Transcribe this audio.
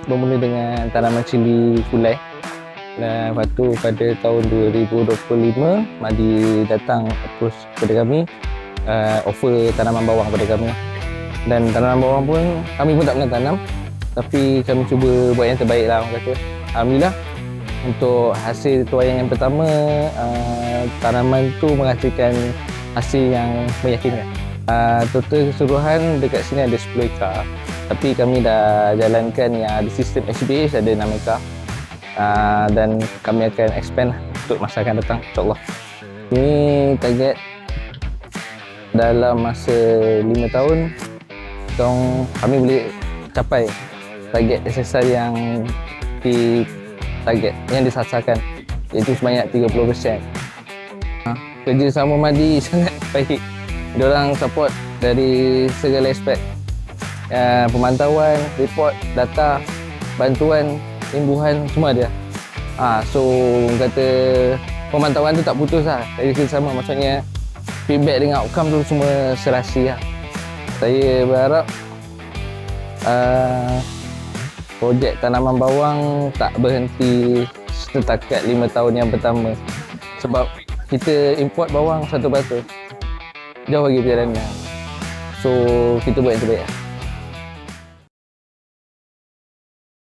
bermula dengan tanaman cili kulai. Dan lepas tu pada tahun 2025 Madi datang approach kepada kami, offer tanaman bawang kepada kami. Dan tanaman bawang pun kami pun tak pernah tanam, tapi kami cuba buat yang terbaik lah orang kata. Alhamdulillah untuk hasil tuaian yang pertama, tanaman tu menghasilkan hasil yang meyakinkan. Total keseluruhan dekat sini ada 10 ekar, tapi kami dah jalankan yang ada sistem HBH ada 6 ekar. Dan kami akan expand untuk masa akan datang, insyaAllah. Ini target dalam masa 5 tahun kami boleh capai target SSR yang disasarkan, iaitu sebanyak 30%. Kerjasama Madi sangat baik. Diorang support dari segala aspek, pemantauan, report, data, bantuan, imbuhan, semua ada. So kata pemantauan tu tak putus lah dari kerjasama, maksudnya feedback dengan outcome tu semua serasi lah. Saya berharap projek tanaman bawang tak berhenti setakat 5 tahun yang pertama, sebab kita import bawang satu batu, jauh lagi perjalanan. So kita buat yang terbaik lah.